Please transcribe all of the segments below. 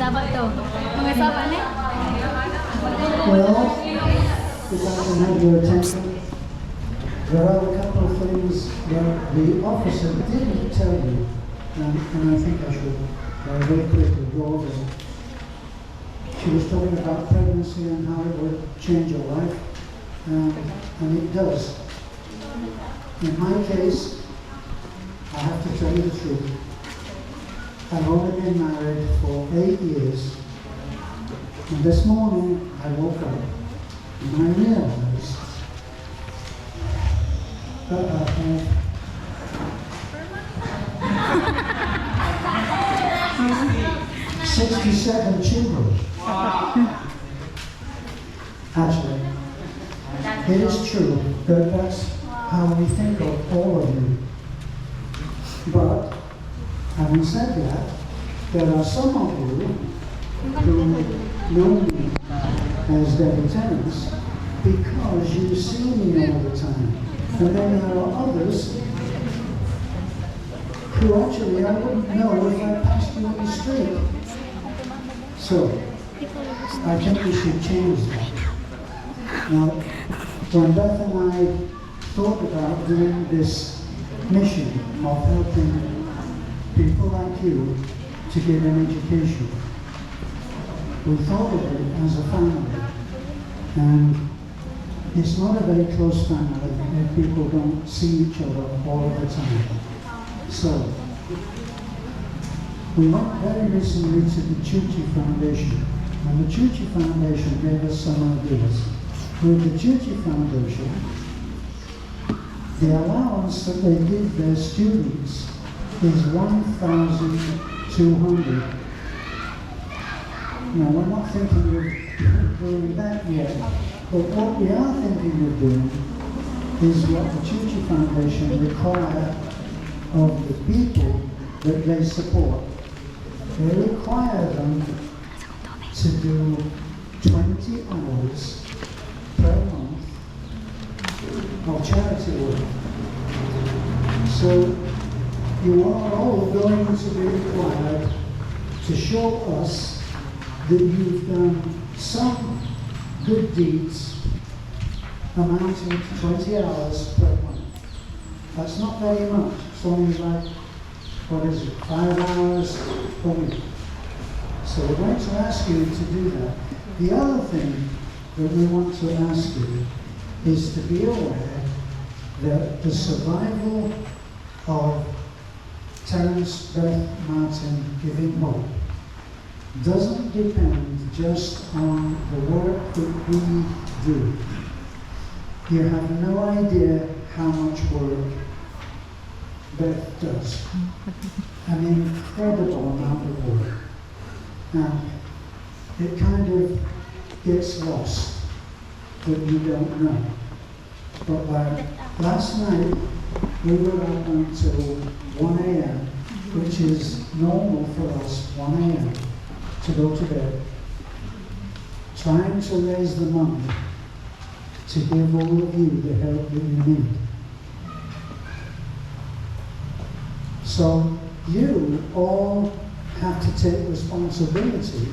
sahabat tu. Mga sahabat ni? Well, if I can have your attention, there are a couple of things that the officer didn't tell you, and I think I should very quickly go over it. She was talking about pregnancy and how it would change your life, and it does. In my case, I have to tell you the truth. I've only been married for 8 years, and this morning I woke up and I realized that I have 67 children. Actually, it is true that that's how we think of all of you. But, having said that, there are some of you who know me as Debbie Tennis because you see me all the time. And then there are others who actually I wouldn't know if I passed you on the street. So, I think we should change that. Now, when Beth and I thought about doing this mission of helping people like you to get an education, we thought of it as a family. And it's not a very close family if people don't see each other all the time. So, we went very recently to the Chuchi Foundation, and the Chuchi Foundation gave us some ideas. With the Chuchi Foundation, the allowance that they give their students is $1,200. Now, we're not thinking of doing that yet, but what we are thinking of doing is what the Chuchi Foundation require of the people that they support. They require them to do 20 hours per month of charity work. So you are all going to be required to show us that you've done some good deeds amounting to 20 hours per month. That's not very much. It's only like, 5 hours a week. So we're going to ask you to do that. The other thing that we want to ask you is to be aware that the survival of Terence Beth Martin Giving Hope doesn't depend just on the work that we do. You have no idea how much work Beth does. An incredible amount of work. Now, it kind of gets lost that you don't know. But last night, we were up until 1 a.m., which is normal for us, 1 a.m., to go to bed, trying to raise the money to give all of you the help that you need. So you all have to take responsibility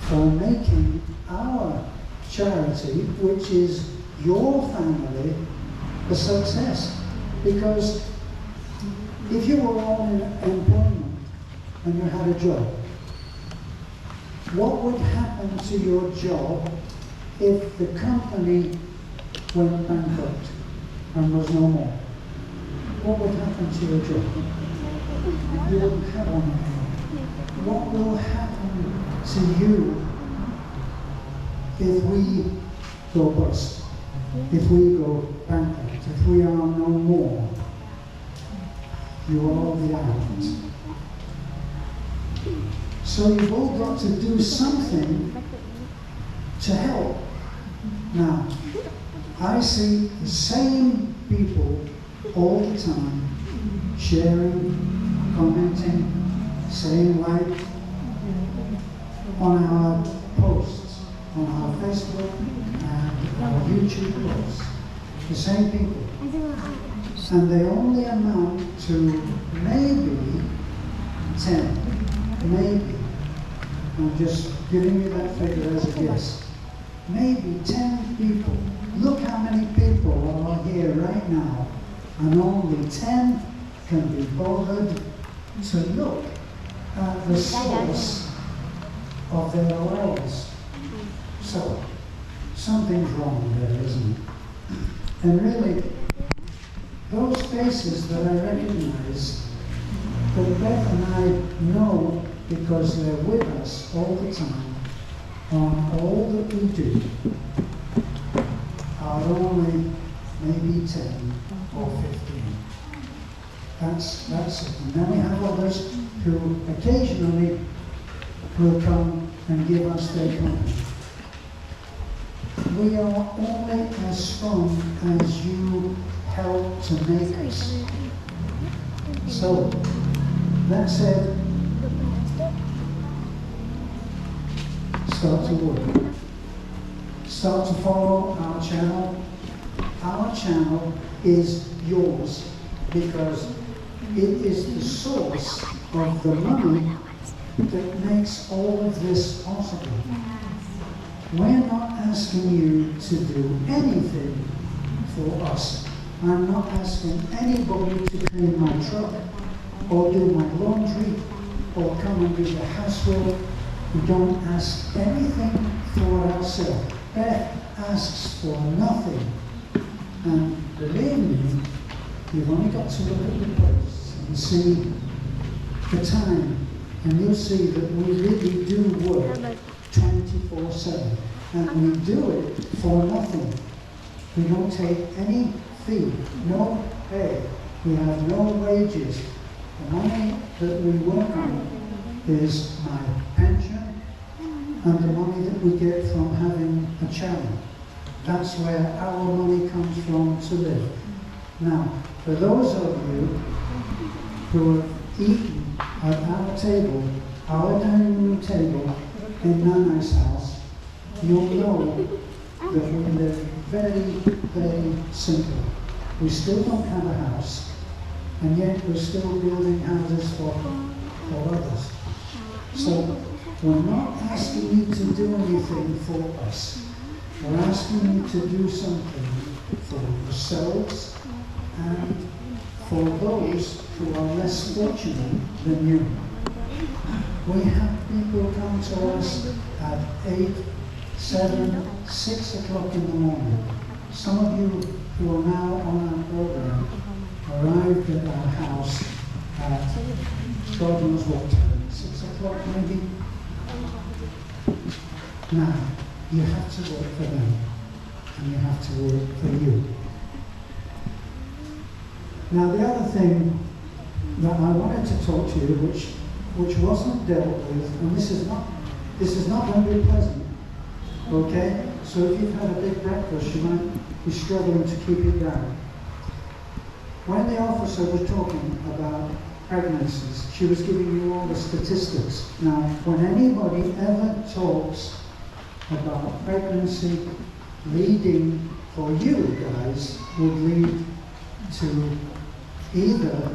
for making our charity, which is your family, a success. Because if you were all in employment and you had a job, what would happen to your job if the company went bankrupt and was no more? What would happen to your job? You wouldn't have one anymore. What will happen to you if we go bust? If we go bankrupt? If we are no more? You will all be out. So you've all got to do something to help. Now, I see the same people all the time, sharing, commenting, saying like on our posts, on our Facebook and our YouTube posts. The same people. And they only amount to maybe 10, maybe. I'm just giving you that figure as a guess. Maybe 10 people. Look how many people are here right now, and only 10 can be bothered to look at the source of their allowance. So, something's wrong there, isn't it? And really, those faces that I recognize, that Beth and I know because they're with us all the time, on all that we do, are only maybe 10 or 15. That's it. And then we have others who occasionally will come and give us their company. We are only as strong as you help to make us. So, that said, start to work. Start to follow our channel. Our channel is yours because it is the source of the money that makes all of this possible. We're not asking you to do anything for us. I'm not asking anybody to clean my truck or do my laundry or come and do the housework. We don't ask anything for ourselves. Beth asks for nothing. And believe me, you've only got to look at the place and see the time, and you'll see that we really do work 24/7. And we do it for nothing. We don't take any fee, no pay. We have no wages. The money that we work on is my pension and the money that we get from having a child. That's where our money comes from to live. Now, for those of you who have eaten at our table, our dining room table in Nana's house, you'll know that we live very, very simple. We still don't have a house, and yet we're still building houses for others. So we're not asking you to do anything for us. We're asking you to do something for yourselves and for those who are less fortunate than you. We have people come to us at 8, 7, 6 o'clock in the morning. Some of you who are now on our program arrived at our house at God knows what time, 6 o'clock maybe. Now, you have to work for them, and you have to work for you. Now, the other thing that I wanted to talk to you, which wasn't dealt with, and this is not going to be pleasant, okay? So if you've had a big breakfast, you might be struggling to keep it down. When the officer was talking about pregnancies, she was giving you all the statistics. Now, when anybody ever talks about pregnancy leading, for you guys, would lead to either